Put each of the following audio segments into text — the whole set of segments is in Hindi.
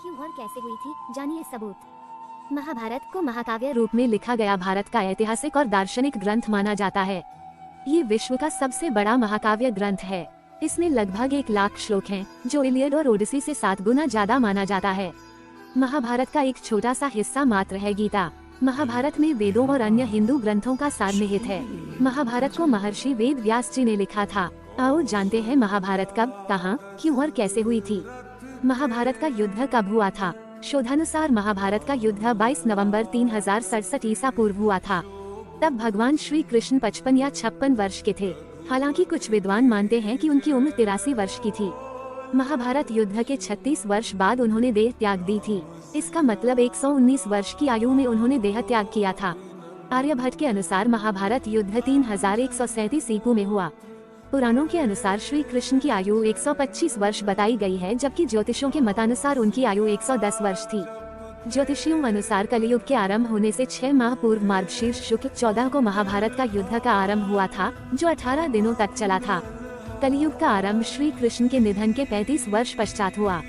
क्यों और कैसे हुई थी, जानिए सबूत। महाभारत को महाकाव्य रूप में लिखा गया भारत का ऐतिहासिक और दार्शनिक ग्रंथ माना जाता है। ये विश्व का सबसे बड़ा महाकाव्य ग्रंथ है। इसमें लगभग 1 लाख श्लोक हैं, जो इलियड और ओडिसी से 7 गुना ज्यादा माना जाता है। महाभारत का एक छोटा सा हिस्सा मात्र है गीता। महाभारत में वेदों और अन्य हिंदू ग्रंथों का सार निहित है। महाभारत को महर्षि वेद व्यास जी ने लिखा था। आओ जानते हैं महाभारत कब, कहाँ, क्यों और कैसे हुई थी। महाभारत का युद्ध कब हुआ था। शोधानुसार महाभारत का युद्ध 22 नवंबर 3067 ईसा पूर्व हुआ था। तब भगवान श्री कृष्ण 55 या 56 वर्ष के थे। हालांकि कुछ विद्वान मानते हैं कि उनकी उम्र 83 वर्ष की थी। महाभारत युद्ध के 36 वर्ष बाद उन्होंने देह त्याग दी थी। इसका मतलब 119 वर्ष की आयु में उन्होंने देह त्याग किया था। आर्यभट्ट के अनुसार महाभारत युद्ध 3137 ईसा में हुआ। पुराणों के अनुसार श्री कृष्ण की आयु 125 वर्ष बताई गई है, जबकि ज्योतिषियों के मतानुसार उनकी आयु 110 वर्ष थी। ज्योतिषियों अनुसार कलियुग के आरंभ होने से 6 माह पूर्व मार्गशीर्ष शुक्ल 14 को महाभारत का युद्ध का आरंभ हुआ था, जो 18 दिनों तक चला था। कलियुग का आरंभ श्री कृष्ण के निधन के 35 वर्ष पश्चात हुआ।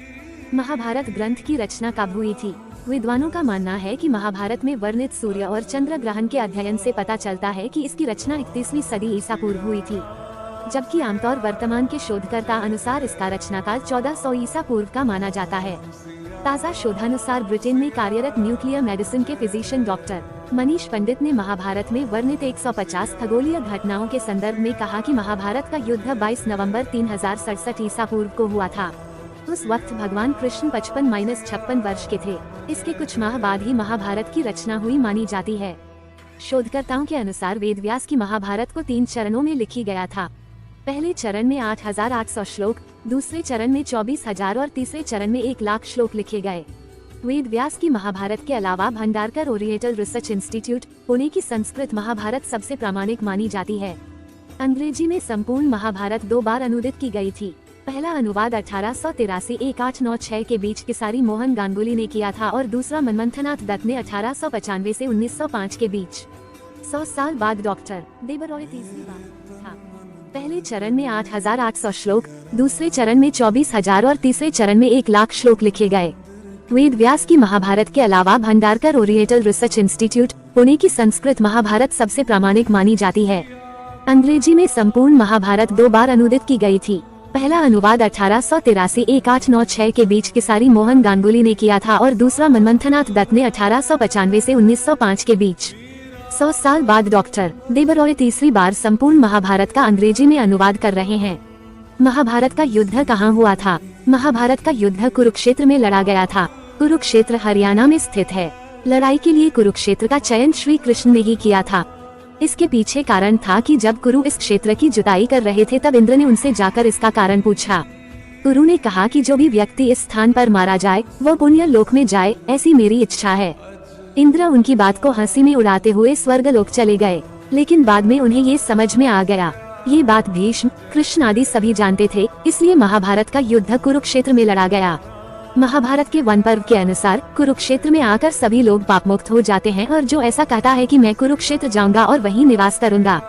महाभारत ग्रंथ की रचना कब हुई थी। विद्वानों का मानना है कि महाभारत में वर्णित सूर्य और चंद्र ग्रहण के अध्ययन से पता चलता है कि इसकी रचना 31वीं सदी ईसा पूर्व हुई थी, जबकि आमतौर वर्तमान के शोधकर्ता अनुसार इसका रचनाकाल 1400 ईसा पूर्व का माना जाता है। ताज़ा शोधानुसार ब्रिटेन में कार्यरत न्यूक्लियर मेडिसिन के फिजिशियन डॉक्टर मनीष पंडित ने महाभारत में वर्णित 150 खगोलीय घटनाओं के संदर्भ में कहा कि महाभारत का युद्ध 22 नवंबर 3067 ईसा पूर्व को हुआ था। उस वक्त भगवान कृष्ण 55-56 वर्ष के थे। इसके कुछ माह बाद ही महाभारत की रचना हुई मानी जाती है। शोधकर्ताओं के अनुसार वेदव्यास की महाभारत को 3 चरणों में लिखी गया था। पहले चरण में 8800 श्लोक, दूसरे चरण में 24,000 और तीसरे चरण में 1 लाख श्लोक लिखे गए। वेद व्यास की महाभारत के अलावा Bhandarkar oriental research institute Pune की संस्कृत महाभारत सबसे प्रामाणिक मानी जाती है। अंग्रेजी में संपूर्ण महाभारत 2 बार अनुदित की गई थी। पहला अनुवाद 1883-1896 के बीच किसारी मोहन गांगुली ने किया था और दूसरा मनमंथनाथ दत्त ने 1895 से 1905 के बीच। 100 साल बाद डॉक्टर देबरॉय तीसरी बार था। पहले चरण में 8800 श्लोक, दूसरे चरण में 24,000 और तीसरे चरण में 1 लाख श्लोक लिखे गए। वेद व्यास की महाभारत के अलावा Bhandarkar oriental research institute Pune की संस्कृत महाभारत सबसे प्रामाणिक मानी जाती है। अंग्रेजी में संपूर्ण महाभारत 2 बार अनुदित की गई थी। पहला अनुवाद 1883-1896 के बीच किसारी मोहन गांगुली ने किया था और दूसरा मनमंथनाथ दत्त ने 1895 से 1905 के बीच। 100 साल बाद डॉक्टर देबरॉय तीसरी बार संपूर्ण महाभारत का अंग्रेजी में अनुवाद कर रहे हैं। महाभारत का युद्ध कहाँ हुआ था। महाभारत का युद्ध कुरुक्षेत्र में लड़ा गया था। कुरुक्षेत्र हरियाणा में स्थित है। लड़ाई के लिए कुरुक्षेत्र का चयन श्री कृष्ण ने ही किया था। इसके पीछे कारण था कि जब कुरु इस क्षेत्र की जुताई कर रहे थे, तब इंद्र ने उनसे जाकर इसका कारण पूछा। कुरु ने कहा कि जो भी व्यक्ति इस स्थान पर मारा जाए वो पुण्य लोक में जाए, ऐसी मेरी इच्छा है। इंद्र उनकी बात को हंसी में उड़ाते हुए स्वर्गलोक चले गए, लेकिन बाद में उन्हें ये समझ में आ गया। ये बात भीष्म, कृष्ण आदि सभी जानते थे, इसलिए महाभारत का युद्ध कुरुक्षेत्र में लड़ा गया। महाभारत के वन पर्व के अनुसार कुरुक्षेत्र में आकर सभी लोग पापमुक्त हो जाते हैं और जो ऐसा कहता है कि मैं कुरुक्षेत्र जाऊंगा और वहीं निवास करूंगा,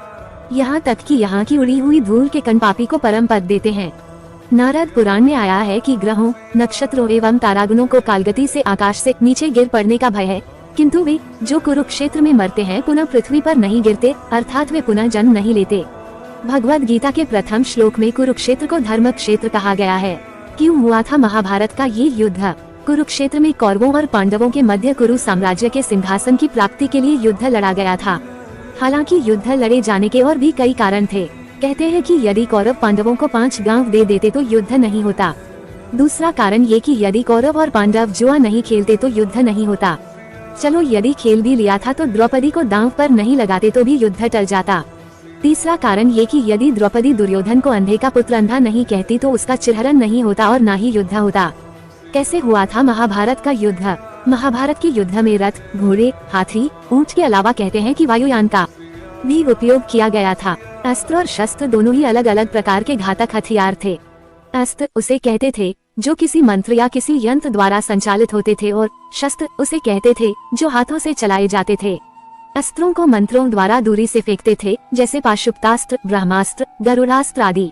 यहाँ तक कि यहाँ की उड़ी हुई धूल के कण पापी को परम पद देते हैं। नारद पुराण में आया है कि ग्रहों, नक्षत्रों एवं तारागणों को कालगति से आकाश से नीचे गिर पड़ने का भय है, किंतु वे जो कुरुक्षेत्र में मरते हैं पुनः पृथ्वी पर नहीं गिरते, अर्थात वे पुनः जन्म नहीं लेते। भगवद गीता के प्रथम श्लोक में कुरुक्षेत्र को धर्म क्षेत्र कहा गया है। क्यों हुआ था महाभारत का ये युद्ध। कुरुक्षेत्र में कौरवों और पांडवों के मध्य कुरु साम्राज्य के सिंहासन की प्राप्ति के लिए युद्ध लड़ा गया था। हालांकि युद्ध लड़े जाने के और भी कई कारण थे। कहते हैं कि यदि कौरव पांडवों को 5 गांव दे देते तो युद्ध नहीं होता। दूसरा कारण ये कि यदि कौरव और पांडव जुआ नहीं खेलते तो युद्ध नहीं होता। चलो यदि खेल भी लिया था तो द्रौपदी को दांव पर नहीं लगाते तो भी युद्ध टल जाता। तीसरा कारण ये कि यदि द्रौपदी दुर्योधन को अंधे का पुत्र अंधा नहीं कहती तो उसका चिरहरण नहीं होता और न ही युद्ध होता। कैसे हुआ था महाभारत का युद्ध। महाभारत के युद्ध में रथ, घोड़े, हाथी, ऊंट के अलावा कहते हैं कि वायुयान का भी उपयोग किया गया था। अस्त्र और शस्त्र दोनों ही अलग अलग प्रकार के घातक हथियार थे। अस्त्र उसे कहते थे जो किसी मंत्र या किसी यंत्र द्वारा संचालित होते थे और शस्त्र उसे कहते थे जो हाथों से चलाए जाते थे। अस्त्रों को मंत्रों द्वारा दूरी से फेंकते थे, जैसे पाशुपतास्त्र, ब्रह्मास्त्र, गरुड़ास्त्र आदि।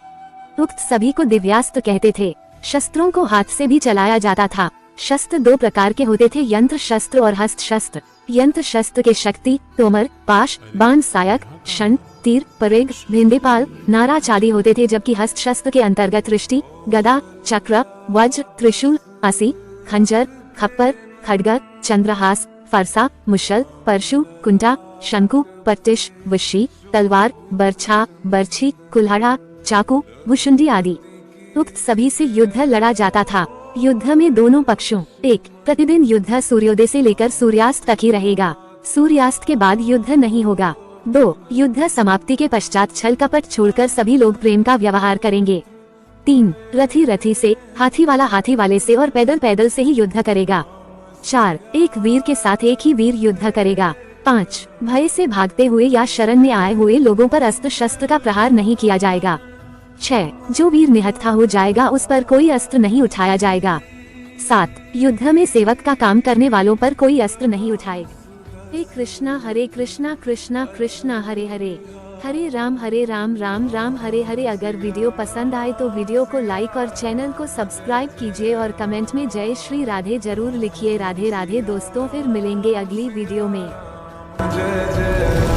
उक्त सभी को दिव्यास्त्र कहते थे। शस्त्रों को हाथ से भी चलाया जाता था। शस्त्र दो प्रकार के होते थे, यंत्र शस्त्र और हस्त शस्त्र। यंत्र शस्त्र के शक्ति, तोमर, पाश, बाण, सायक, शन, तीर, परेग, भिंदीपाल, नाराज आदि होते थे, जबकि हस्त शस्त्र के अंतर्गत रिष्टि, गदा, चक्र, वज्र, त्रिशूल, असी, खंजर, खप्पर, खड्ग, चंद्रहास, फरसा, मुशल, परशु, कुंटा, शंकु, पट्टिश, वशी, तलवार, बरछा, बरछी, कुल्हाड़ा, चाकू, भुशुंडी आदि। उक्त सभी से युद्ध लड़ा जाता था। युद्ध में दोनों पक्षों, 1. प्रतिदिन युद्ध सूर्योदय से लेकर सूर्यास्त तक ही रहेगा। सूर्यास्त के बाद युद्ध नहीं होगा। 2. युद्ध समाप्ति के पश्चात छल कपट छोड़कर सभी लोग प्रेम का व्यवहार करेंगे। 3. रथी रथी से, हाथी वाला हाथी वाले से और पैदल पैदल से ही युद्ध करेगा। 4. एक वीर के साथ एक ही वीर युद्ध करेगा। 5. भय से भागते हुए या शरण में आए हुए लोगों पर अस्त्र शस्त्र का प्रहार नहीं किया जाएगा। 6. जो वीर निहत्था हो जाएगा उस पर कोई अस्त्र नहीं उठाया जाएगा। 7. युद्ध में सेवक का काम करने वालों पर कोई अस्त्र नहीं उठाएगा। हरे कृष्णा कृष्णा कृष्णा हरे हरे, हरे राम राम राम हरे हरे। अगर वीडियो पसंद आए तो वीडियो को लाइक और चैनल को सब्सक्राइब कीजिए और कमेंट में जय श्री राधे जरूर लिखिए। राधे राधे दोस्तों, फिर मिलेंगे अगली वीडियो में। जय जय